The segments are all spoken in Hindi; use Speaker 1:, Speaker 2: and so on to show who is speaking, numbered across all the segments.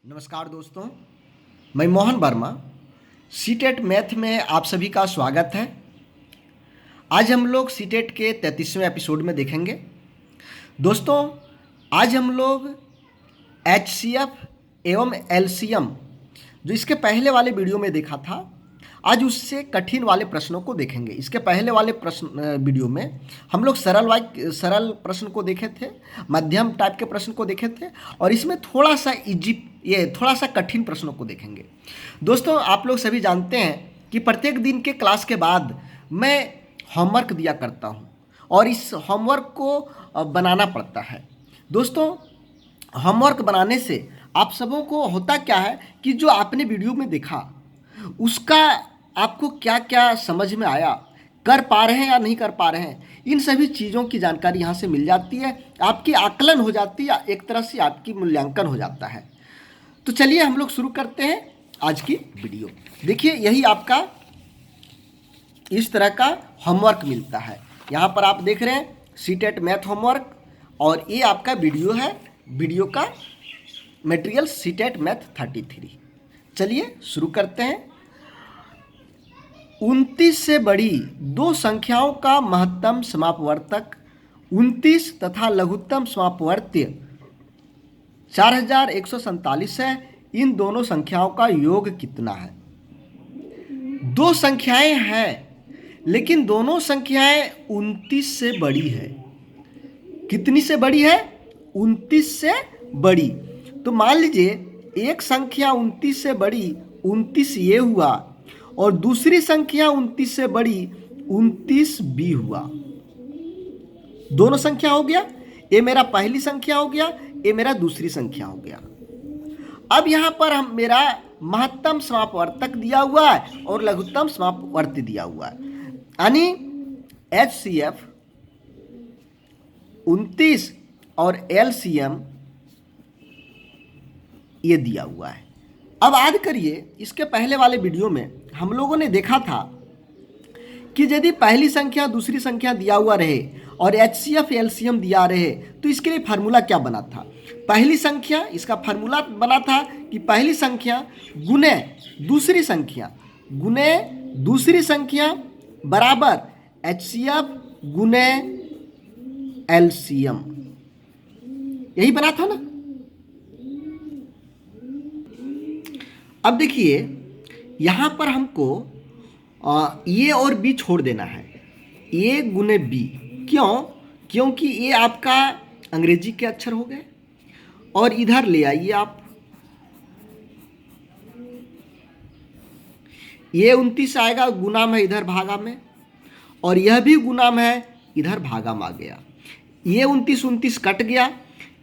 Speaker 1: नमस्कार दोस्तों, मैं मोहन वर्मा। सीटेट मैथ में आप सभी का स्वागत है। आज हम लोग सीटेट के 33वें एपिसोड में देखेंगे। दोस्तों, आज हम लोग एचसीएफ एवं एलसीएम जो इसके पहले वाले वीडियो में देखा था, आज उससे कठिन वाले प्रश्नों को देखेंगे। इसके पहले वाले प्रश्न वीडियो में हम लोग सरल प्रश्न को देखे थे, मध्यम टाइप के प्रश्न को देखे थे, और इसमें थोड़ा सा कठिन प्रश्नों को देखेंगे। दोस्तों, आप लोग सभी जानते हैं कि प्रत्येक दिन के क्लास के बाद मैं होमवर्क दिया करता हूं और इस होमवर्क को बनाना पड़ता है। दोस्तों, होमवर्क बनाने से आप सबों को होता क्या है कि जो आपने वीडियो में देखा उसका आपको क्या क्या समझ में आया, कर पा रहे हैं या नहीं कर पा रहे हैं, इन सभी चीज़ों की जानकारी यहाँ से मिल जाती है। आपकी आकलन हो जाती है, एक तरह से आपकी मूल्यांकन हो जाता है। तो चलिए हम लोग शुरू करते हैं आज की वीडियो। देखिए, यही आपका इस तरह का होमवर्क मिलता है। यहाँ पर आप देख रहे हैं सीटेट मैथ होमवर्क, और ये आपका वीडियो है। वीडियो का मटेरियल सीटेट मैथ 33। चलिए शुरू करते हैं। 29 से बड़ी दो संख्याओं का महत्तम समापवर्तक 29 तथा लघुत्तम समापवर्त्य 4147 है। इन दोनों संख्याओं का योग कितना है? दो संख्याएं हैं, लेकिन दोनों संख्याएं 29 से बड़ी है। कितनी से बड़ी है? 29 से बड़ी। तो मान लीजिए एक संख्या 29 से बड़ी 29 ये हुआ, और दूसरी संख्या 29 से बड़ी 29 बी हुआ। दोनों संख्या हो गया। ये मेरा पहली संख्या हो गया, ये मेरा दूसरी संख्या हो गया। अब यहां पर हम मेरा महत्तम समापवर्तक दिया हुआ है और लघुत्तम समापवर्ती दिया हुआ है, यानी एचसीएफ 29 और एलसीएम ये दिया हुआ है। अब याद करिए, इसके पहले वाले वीडियो में हम लोगों ने देखा था कि यदि पहली संख्या दूसरी संख्या दिया हुआ रहे और एचसीएफ एलसीएम दिया रहे तो इसके लिए फार्मूला क्या बना था? पहली संख्या, इसका फार्मूला बना था कि पहली संख्या गुने दूसरी संख्या बराबर एचसीएफ गुने एलसीएम। यही बना था ना। अब देखिए, यहाँ पर हमको ए और बी छोड़ देना है। ए गुने बी। क्यों? क्योंकि ये आपका अंग्रेजी के अक्षर हो गए, और इधर ले आइए आप। ये 29 आएगा, गुणाम है इधर भागा में, और यह भी गुणाम है इधर भागा में आ गया। ये 29 कट गया,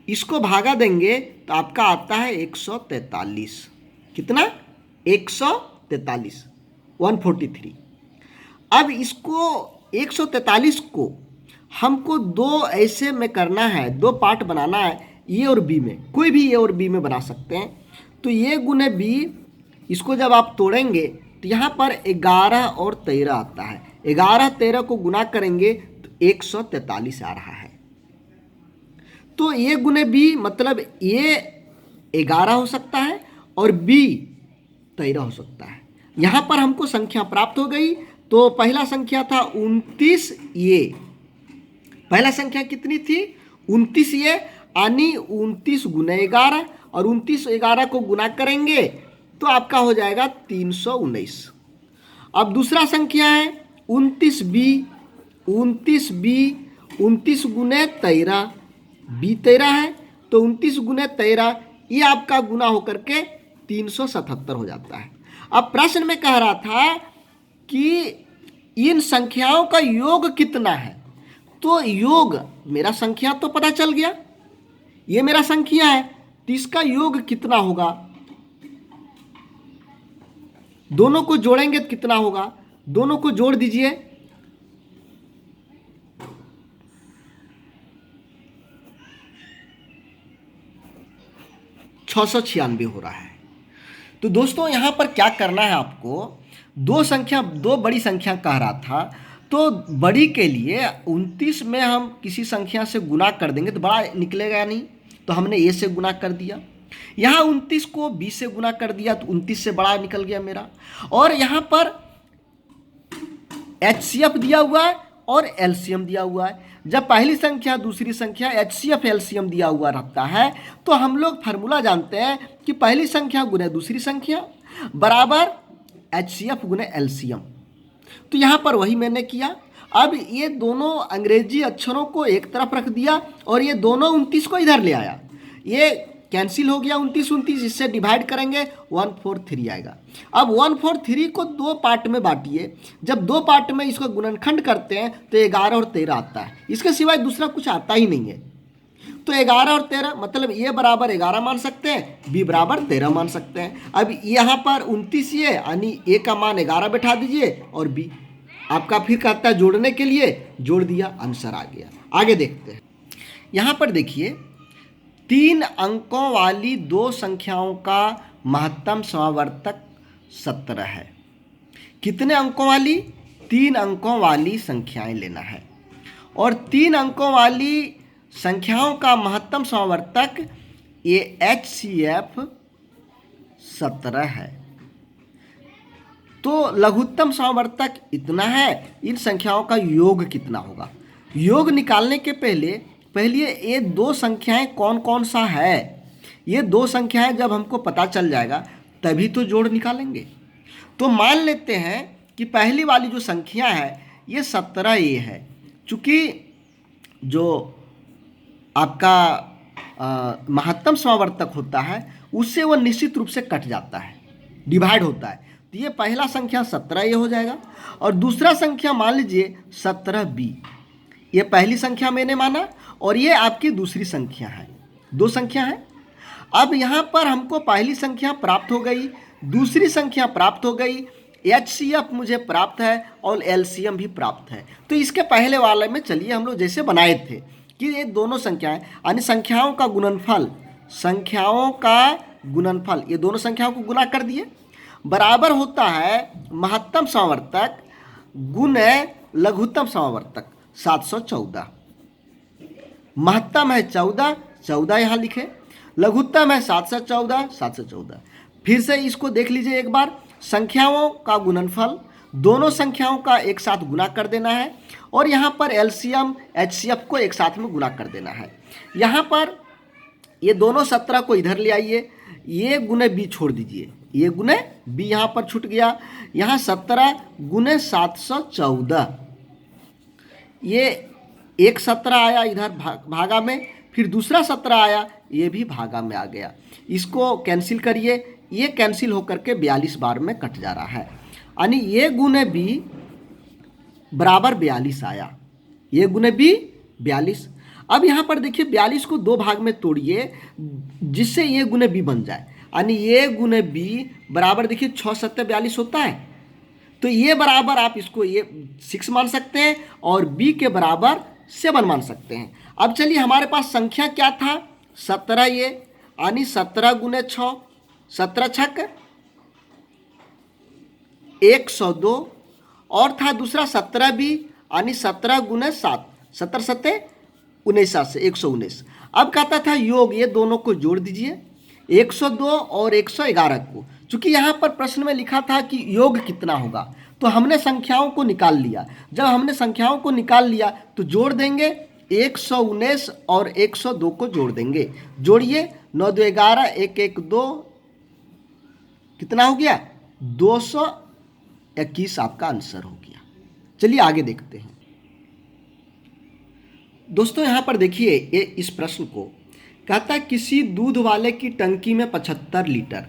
Speaker 1: इसको भागा देंगे तो आपका आता है 143। कितना? 143, 143। अब इसको 143 को हमको दो ऐसे में करना है, दो पार्ट बनाना है, ए और बी में। कोई भी ए और बी में बना सकते हैं। तो ये गुने बी, इसको जब आप तोड़ेंगे तो यहाँ पर 11 और 13 आता है। 11 13 को गुना करेंगे तो 143 आ रहा है। तो ए गुने बी मतलब ये 11 हो सकता है और बी 13 हो सकता है। यहाँ पर हमको संख्या प्राप्त हो गई। तो पहला संख्या था 29 ये। पहला संख्या कितनी थी? 29 ये, यानी 29 गुना 11, और 29 11 को गुना करेंगे तो आपका हो जाएगा 319। अब दूसरा संख्या है 29 बी। 29 गुने 13, बी 13 है, तो 29 गुने 13 ये आपका गुना होकर के 377 हो जाता है। अब प्रश्न में कह रहा था कि इन संख्याओं का योग कितना है। तो योग, मेरा संख्या तो पता चल गया, ये मेरा संख्या है, तो इसका योग कितना होगा? दोनों को जोड़ेंगे तो कितना होगा? दोनों को जोड़ दीजिए। $696 हो रहा है। तो दोस्तों, यहाँ पर क्या करना है आपको? दो बड़ी संख्या कह रहा था, तो बड़ी के लिए 29 में हम किसी संख्या से गुना कर देंगे तो बड़ा निकलेगा या नहीं, तो हमने ए से गुना कर दिया। यहाँ 29 को 20 से गुना कर दिया तो 29 से बड़ा निकल गया मेरा। और यहाँ पर HCF दिया हुआ है और LCM दिया हुआ है। जब पहली संख्या दूसरी संख्या HCF LCM दिया हुआ रहता है तो हम लोग फार्मूला जानते हैं कि पहली संख्या गुने दूसरी संख्या बराबर HCF गुने LCM। तो यहाँ पर वही मैंने किया। अब ये दोनों अंग्रेजी अक्षरों को एक तरफ रख दिया और ये दोनों 29 को इधर ले आया। ये कैंसिल हो गया 29 29, इससे डिवाइड करेंगे 143 आएगा। अब 143 को दो पार्ट में बांटिए। जब दो पार्ट में इसको गुणनखंड करते हैं तो 11 और 13 आता है, इसके सिवाय दूसरा कुछ आता ही नहीं है। तो 11 और 13 मतलब ए बराबर 11 मान सकते हैं, बी बराबर 13 मान सकते हैं। अब यहाँ पर 29 ये यानी ए का मान 11 बैठा दीजिए और बी आपका फिर कहता है जोड़ने के लिए, जोड़ दिया, आंसर आ गया। आगे देखते हैं। यहाँ पर देखिए 3 अंकों वाली दो संख्याओं का महत्तम समावर्तक 17 है। कितने अंकों वाली? 3 अंकों वाली संख्याएं लेना है और 3 अंकों वाली संख्याओं का महत्तम समावर्तक ये HCF 17 है। तो लघुत्तम समावर्तक इतना है, इन संख्याओं का योग कितना होगा? योग निकालने के पहले ये दो संख्याएं कौन कौन सा है, ये दो संख्याएं जब हमको पता चल जाएगा तभी तो जोड़ निकालेंगे। तो मान लेते हैं कि पहली वाली जो संख्या है ये 17 ये है। चूँकि जो आपका महत्तम समावर्तक होता है उससे वो निश्चित रूप से कट जाता है, डिवाइड होता है। तो ये पहला संख्या 17 ये हो जाएगा और दूसरा संख्या मान लीजिए 17B। ये पहली संख्या मैंने माना और ये आपकी दूसरी संख्या है, दो संख्या है। अब यहाँ पर हमको पहली संख्या प्राप्त हो गई, दूसरी संख्या प्राप्त हो गई, HCF मुझे प्राप्त है और LCM भी प्राप्त है। तो इसके पहले वाले में चलिए हम लोग जैसे बनाए थे कि ये दोनों संख्याएं यानी संख्याओं का गुणनफल ये दोनों संख्याओं को गुना कर दिए, बराबर होता है महत्तम समावर्तक गुने लघुत्तम समावर्तक 714। महत्तम है 14 यहाँ लिखे, लघुत्तम है 714। फिर से इसको देख लीजिए एक बार। संख्याओं का गुणनफल दोनों संख्याओं का एक साथ गुना कर देना है और यहाँ पर LCM HCF को एक साथ में गुना कर देना है। यहाँ पर ये दोनों 17 को इधर ले आइए, ये गुने B छोड़ दीजिए, ये गुने B यहाँ पर छूट गया। यहाँ 17 गुने 714, ये एक 17 आया इधर भागा में, फिर दूसरा 17 आया, ये भी भागा में आ गया। इसको कैंसिल करिए, ये कैंसिल होकर के 42 बार में कट जा रहा है, यानी ये गुने B बराबर 42 आया, ये गुने B 42। अब यहाँ पर देखिए 42 को दो भाग में तोड़िए जिससे ये गुने B बन जाए, यानी ये गुने B बराबर देखिए 6 7 42 होता है। तो ये बराबर आप इसको ये 6 मान सकते हैं और B के बराबर 7 मान सकते हैं। अब चलिए हमारे पास संख्या क्या था 17 ये, यानी 17 गुने 6, 17 छक 102 और था दूसरा 17B यानी 17 गुने 7, 17 सत्ते 19 से 119। अब कहता था योग, ये दोनों को जोड़ दीजिए 102 और 111 को। चूंकि यहाँ पर प्रश्न में लिखा था कि योग कितना होगा तो हमने संख्याओं को निकाल लिया। जब हमने संख्याओं को निकाल लिया तो जोड़ देंगे 119 और 102 को जोड़ देंगे। जोड़िए 9 2 11 1 1 2 कितना हो गया 221 आपका आंसर हो गया। चलिए आगे देखते हैं। दोस्तों यहाँ पर देखिए ये इस प्रश्न को कहता है किसी दूध वाले की टंकी में 75 लीटर,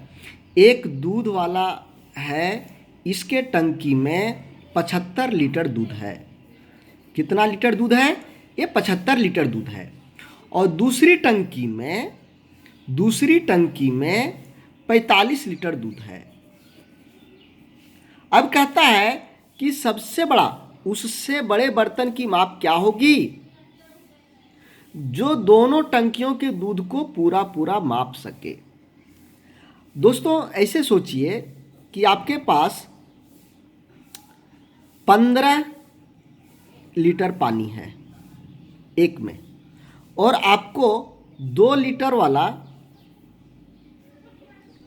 Speaker 1: एक दूध वाला है इसके टंकी में 75 लीटर दूध है। कितना लीटर दूध है? ये 75 लीटर दूध है। और दूसरी टंकी में 45 लीटर दूध है। अब कहता है कि सबसे बड़ा उससे बड़े बर्तन की माप क्या होगी जो दोनों टंकियों के दूध को पूरा पूरा माप सके। दोस्तों ऐसे सोचिए कि आपके पास 15 लीटर पानी है एक में और आपको 2 लीटर वाला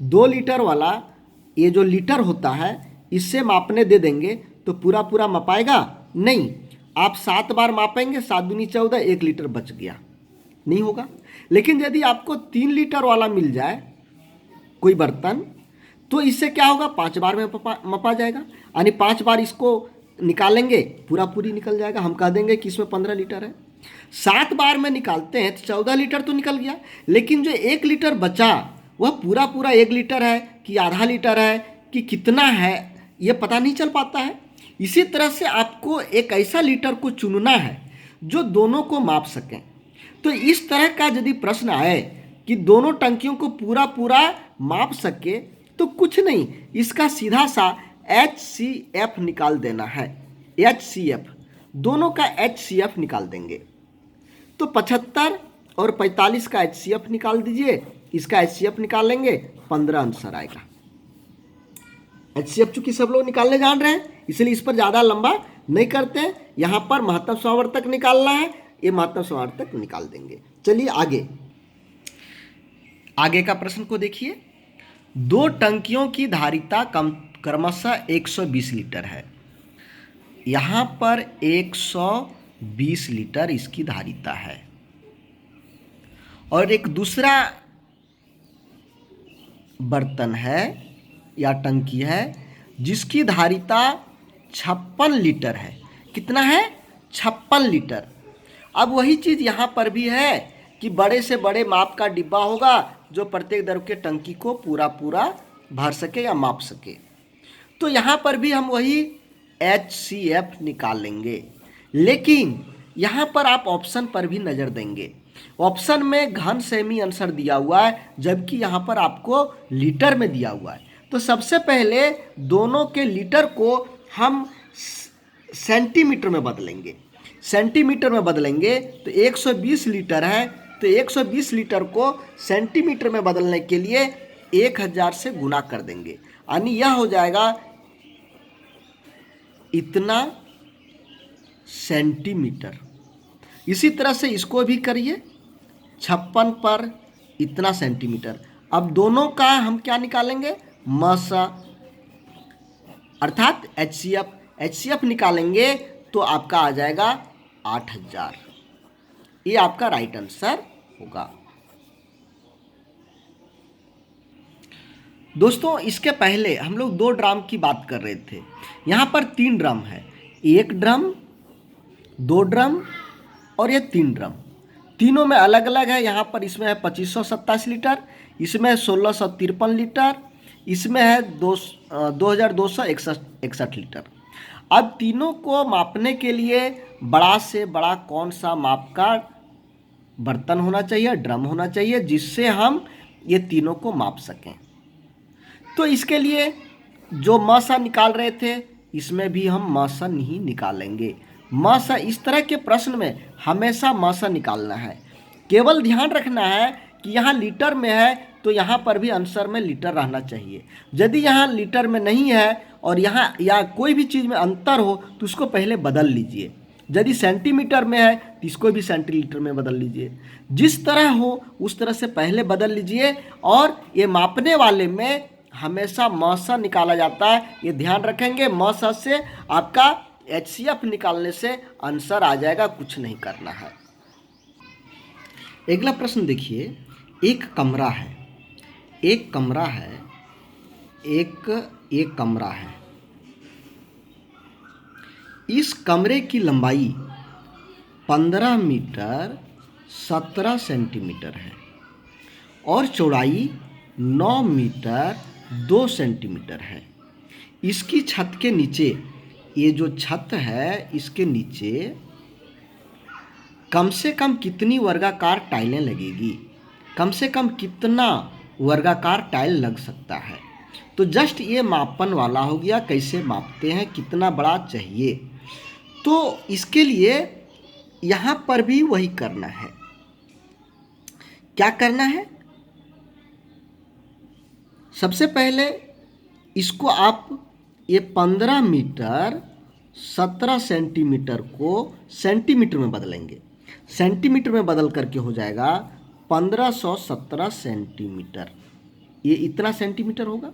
Speaker 1: 2 लीटर वाला ये जो लीटर होता है इससे मापने दे देंगे तो पूरा पूरा मपाएगा नहीं। आप 7 बार मापेंगे, 7 दूनी 14, 1 लीटर बच गया, नहीं होगा। लेकिन यदि आपको 3 लीटर वाला मिल जाए कोई बर्तन तो इससे क्या होगा, 5 बार में मपा जाएगा, यानी 5 बार इसको निकालेंगे पूरा पूरी निकल जाएगा। हम कह देंगे कि इसमें 15 लीटर है। 7 बार में निकालते हैं तो 14 लीटर तो निकल गया, लेकिन जो 1 लीटर बचा वह पूरा पूरा 1 लीटर है कि आधा लीटर है कि कितना है ये पता नहीं चल पाता है। इसी तरह से आपको एक ऐसा लीटर को चुनना है जो दोनों को माप सकें। तो इस तरह का यदि प्रश्न आए कि दोनों टंकियों को पूरा पूरा माप सके तो कुछ नहीं, इसका सीधा सा HCF निकाल देना है। HCF दोनों का HCF निकाल देंगे तो 75 और 45 का HCF निकाल दीजिए, इसका HCF निकालेंगे 15 आंसर आएगा। HCF चूंकि सब लोग निकालने जान रहे हैं इसलिए इस पर ज़्यादा लंबा नहीं करते हैं। यहाँ पर महत्तम समावर्तक निकालना है, ये महत्तम समावर्तक निकाल देंगे। चलिए आगे का प्रश्न को देखिए। 2 टंकियों की धारिता क्रमशः 120 लीटर है। यहाँ पर 120 लीटर इसकी धारिता है और एक दूसरा बर्तन है या टंकी है जिसकी धारिता 56 लीटर है। कितना है, 56 लीटर। अब वही चीज़ यहाँ पर भी है कि बड़े से बड़े माप का डिब्बा होगा जो प्रत्येक द्रव के टंकी को पूरा पूरा भर सके या माप सके। तो यहाँ पर भी हम वही HCF निकालेंगे, लेकिन यहाँ पर आप ऑप्शन पर भी नज़र देंगे। ऑप्शन में घन सेमी आंसर दिया हुआ है जबकि यहाँ पर आपको लीटर में दिया हुआ है। तो सबसे पहले दोनों के लीटर को हम सेंटीमीटर में बदलेंगे। सेंटीमीटर में बदलेंगे तो 120 लीटर है तो 120 लीटर को सेंटीमीटर में बदलने के लिए 1000 से गुना कर देंगे, यानी यह हो जाएगा इतना सेंटीमीटर। इसी तरह से इसको भी करिए, 56 पर इतना सेंटीमीटर। अब दोनों का हम क्या निकालेंगे, मसा अर्थात HCF निकालेंगे तो आपका आ जाएगा 8000। ये आपका राइट आंसर होगा। दोस्तों इसके पहले हम लोग 2 ड्रम की बात कर रहे थे, यहाँ पर 3 ड्रम है, 1 ड्रम, 2 ड्रम और ये 3 ड्रम। तीनों में अलग अलग है। यहाँ पर इसमें है 2527 लीटर, इसमें है 1653 लीटर, इसमें है 2261 लीटर। अब तीनों को मापने के लिए बड़ा से बड़ा कौन सा माप का बर्तन होना चाहिए, ड्रम होना चाहिए, जिससे हम ये तीनों को माप सकें। तो इसके लिए जो मसा निकाल रहे थे इसमें भी हम मसा नहीं निकालेंगे। मसा इस तरह के प्रश्न में हमेशा मसा निकालना है। केवल ध्यान रखना है कि यहाँ लीटर में है तो यहाँ पर भी आंसर में लीटर रहना चाहिए। यदि यहाँ लीटर में नहीं है और यहाँ या कोई भी चीज़ में अंतर हो तो उसको पहले बदल लीजिए। यदि सेंटीमीटर में है तो इसको भी सेंटीमीटर में बदल लीजिए। जिस तरह हो उस तरह से पहले बदल लीजिए। और ये मापने वाले में हमेशा मसा निकाला जाता है, ये ध्यान रखेंगे। मसा से आपका HCF निकालने से आंसर आ जाएगा, कुछ नहीं करना है। अगला प्रश्न देखिए। एक कमरा है, एक कमरा है। इस कमरे की लंबाई 15 मीटर 17 सेंटीमीटर है और चौड़ाई 9 मीटर 2 सेंटीमीटर है। इसकी छत के नीचे, ये जो छत है इसके नीचे कम से कम कितनी वर्गाकार टाइलें लगेगी, कम से कम कितना वर्गाकार टाइल लग सकता है। तो जस्ट ये मापन वाला हो गया, कैसे मापते हैं, कितना बड़ा चाहिए। तो इसके लिए यहाँ पर भी वही करना है। क्या करना है, सबसे पहले इसको आप ये 15 मीटर 17 सेंटीमीटर को सेंटीमीटर में बदलेंगे। सेंटीमीटर में बदल करके हो जाएगा 1517 सेंटीमीटर। ये इतना सेंटीमीटर होगा।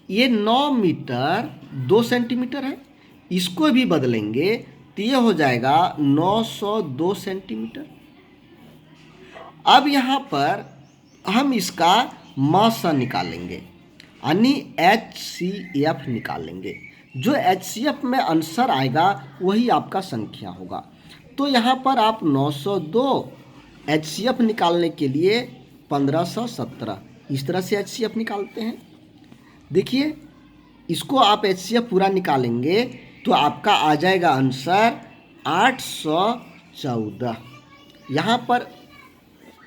Speaker 1: ये 9 मीटर 2 सेंटीमीटर है, इसको भी बदलेंगे तो ये हो जाएगा 902 सेंटीमीटर। अब यहाँ पर हम इसका मास निकालेंगे, यानी HCF निकालेंगे। जो HCF में आंसर आएगा वही आपका संख्या होगा। तो यहाँ पर आप 902 HCF निकालने के लिए 1517 इस तरह से HCF निकालते हैं। देखिए, इसको आप HCF पूरा निकालेंगे तो आपका आ जाएगा आंसर 814। यहाँ पर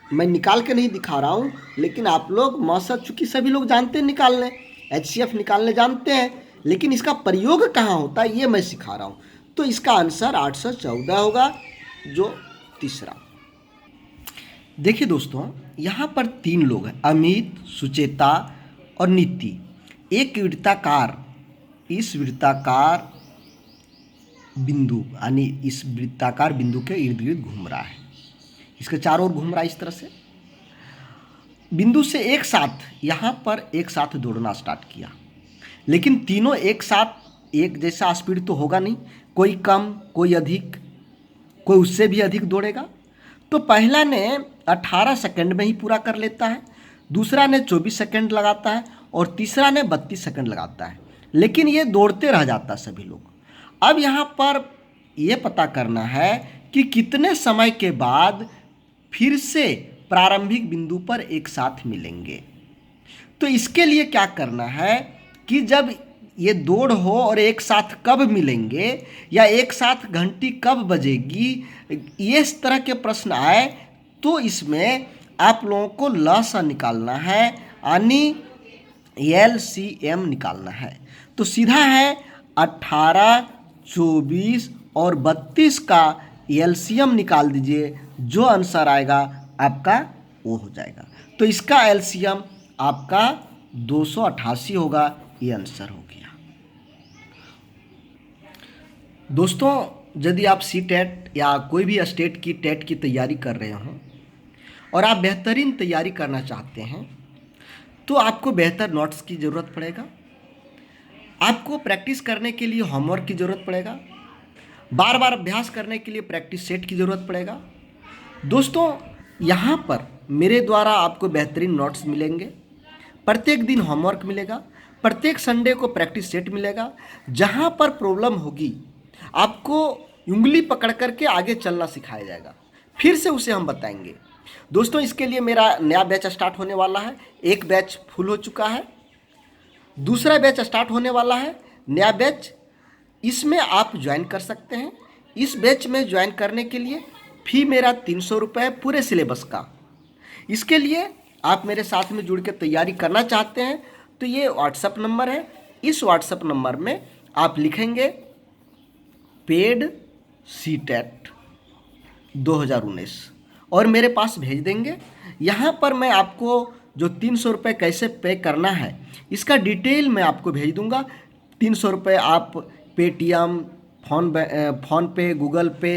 Speaker 1: मैं निकाल के नहीं दिखा रहा हूँ, लेकिन आप लोग मौसम, चूँकि सभी लोग जानते हैं निकालने, HCF निकालने जानते हैं, लेकिन इसका प्रयोग कहाँ होता है ये मैं सिखा रहा हूँ। तो इसका आंसर 814 होगा, जो तीसरा। देखिए दोस्तों, यहाँ पर 3 लोग हैं, अमित, सुचेता और नीति। एक वृत्ताकार, इस वृत्ताकार बिंदु यानी इस वृत्ताकार बिंदु के इर्द गिर्द घूम रहा है, इसके चारों ओर घूम रहा है इस तरह से। बिंदु से एक साथ यहाँ पर एक साथ दौड़ना स्टार्ट किया, लेकिन तीनों एक साथ एक जैसा स्पीड तो होगा नहीं, कोई कम, कोई अधिक, कोई उससे भी अधिक दौड़ेगा। तो पहला ने 18 सेकंड में ही पूरा कर लेता है, दूसरा ने 24 सेकंड लगाता है और तीसरा ने 32 सेकंड लगाता है, लेकिन ये दौड़ते रह जाता है सभी लोग। अब यहाँ पर ये पता करना है कि कितने समय के बाद फिर से प्रारंभिक बिंदु पर एक साथ मिलेंगे। तो इसके लिए क्या करना है कि जब ये दौड़ हो और एक साथ कब मिलेंगे या एक साथ घंटी कब बजेगी, ये इस तरह के प्रश्न आए तो इसमें आप लोगों को लसा निकालना है, यानी LCM निकालना है। तो सीधा है 18, 24 और 32 का LCM निकाल दीजिए, जो आंसर आएगा आपका वो हो जाएगा। तो इसका LCM आपका 288 होगा, ये आंसर हो गया। दोस्तों, यदि आप CTET या कोई भी स्टेट की टेट की तैयारी कर रहे हों और आप बेहतरीन तैयारी करना चाहते हैं, तो आपको बेहतर नोट्स की ज़रूरत पड़ेगा, आपको प्रैक्टिस करने के लिए होमवर्क की ज़रूरत पड़ेगा, बार बार अभ्यास करने के लिए प्रैक्टिस सेट की ज़रूरत पड़ेगा। दोस्तों, यहाँ पर मेरे द्वारा आपको बेहतरीन नोट्स मिलेंगे, प्रत्येक दिन होमवर्क मिलेगा, प्रत्येक संडे को प्रैक्टिस सेट मिलेगा। जहाँ पर प्रॉब्लम होगी आपको उंगली पकड़ करके आगे चलना सिखाया जाएगा, फिर से उसे हम बताएंगे। दोस्तों, इसके लिए मेरा नया बैच स्टार्ट होने वाला है। एक बैच फुल हो चुका है, दूसरा बैच स्टार्ट होने वाला है, नया बैच। इसमें आप ज्वाइन कर सकते हैं। इस बैच में ज्वाइन करने के लिए फ़ी मेरा 300 रुपये पूरे सिलेबस का। इसके लिए आप मेरे साथ में जुड़ के तैयारी करना चाहते हैं तो ये व्हाट्सएप नंबर है, इस व्हाट्सएप नंबर में आप लिखेंगे पेड CTET 2019 और मेरे पास भेज देंगे। यहाँ पर मैं आपको जो 300 रुपये कैसे पे करना है इसका डिटेल मैं आपको भेज दूँगा। 300 रुपये आप पेटीएम, फ़ोन पे, गूगल पे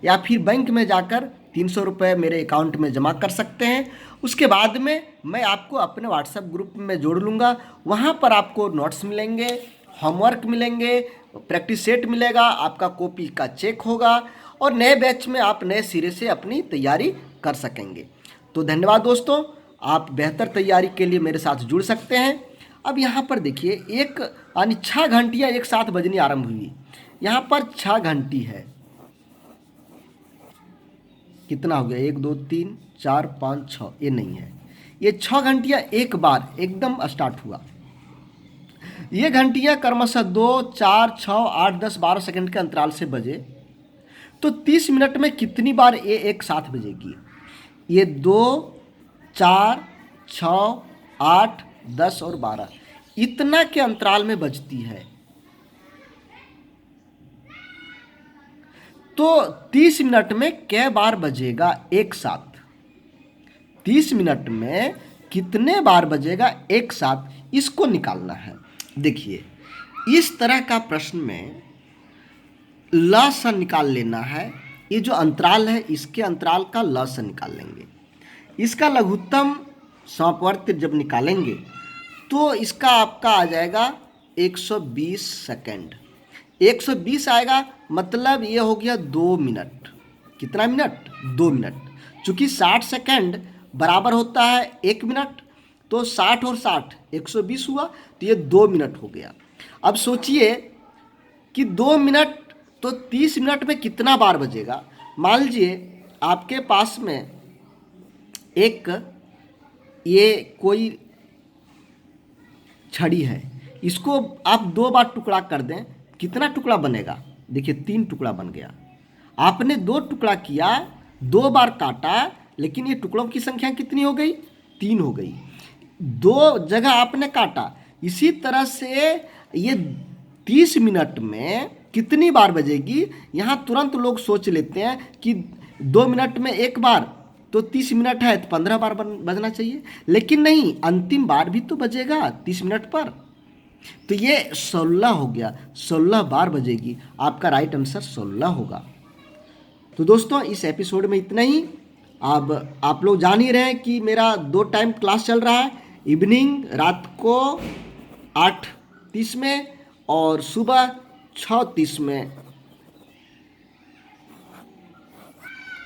Speaker 1: या फिर बैंक में जाकर 300 रुपये मेरे अकाउंट में जमा कर सकते हैं। उसके बाद में मैं आपको अपने व्हाट्सएप ग्रुप में जोड़ लूँगा। वहाँ पर आपको नोट्स मिलेंगे, होमवर्क मिलेंगे, प्रैक्टिस सेट मिलेगा, आपका कॉपी का चेक होगा और नए बैच में आप नए सिरे से अपनी तैयारी कर सकेंगे। तो धन्यवाद दोस्तों, आप बेहतर तैयारी के लिए मेरे साथ जुड़ सकते हैं। अब यहाँ पर देखिए, एक यानी 6 घंटियाँ एक साथ बजनी आरंभ हुई। यहाँ पर 6 घंटी है, कितना हो गया, 1 2 3 4 5 6, ये नहीं है, ये 6 घंटियाँ एक बार एकदम स्टार्ट हुआ। ये घंटियाँ क्रमशः 2 4 6 8 10 12 सेकंड के अंतराल से बजे तो 30 मिनट में कितनी बार ये एक साथ बजेगी? ये 2 4 6 8 10 और 12 इतना के अंतराल में बजती है। तो 30 मिनट में कै बार बजेगा एक साथ? 30 मिनट में कितने बार बजेगा एक साथ, इसको निकालना है। देखिए, इस तरह का प्रश्न में लसा निकाल लेना है। ये जो अंतराल है इसके अंतराल का लसा निकाल लेंगे। इसका लघुत्तम समापवर्ती जब निकालेंगे तो इसका आपका आ जाएगा 120 सेकंड। 120 आएगा मतलब ये हो गया 2 मिनट। कितना मिनट? 2 मिनट। चूंकि 60 सेकंड बराबर होता है 1 मिनट, तो 60 और 60 120 हुआ, तो ये 2 मिनट हो गया। अब सोचिए कि 2 मिनट तो 30 मिनट में कितना बार बजेगा। मान लीजिए आपके पास में एक ये कोई छड़ी है, इसको आप 2 बार टुकड़ा कर दें, कितना टुकड़ा बनेगा? देखिए 3 टुकड़ा बन गया। आपने 2 टुकड़ा किया, 2 बार काटा, लेकिन ये टुकड़ों की संख्या कितनी हो गई? 3 हो गई। 2 जगह आपने काटा। इसी तरह से ये 30 मिनट में कितनी बार बजेगी? यहाँ तुरंत लोग सोच लेते हैं कि 2 मिनट में एक बार, तो 30 मिनट है तो 15 बार बजना चाहिए, लेकिन नहीं, अंतिम बार भी तो बजेगा 30 मिनट पर। तो ये 16 हो गया, 16 बार बजेगी। आपका राइट आंसर 16 होगा। तो दोस्तों इस एपिसोड में इतना ही। अब आप लोग जान ही रहे हैं कि मेरा 2 टाइम क्लास चल रहा है, इवनिंग रात को 8:30 में और सुबह 6:30 में।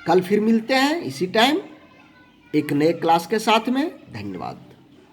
Speaker 1: कल फिर मिलते हैं इसी टाइम एक नए क्लास के साथ में। धन्यवाद।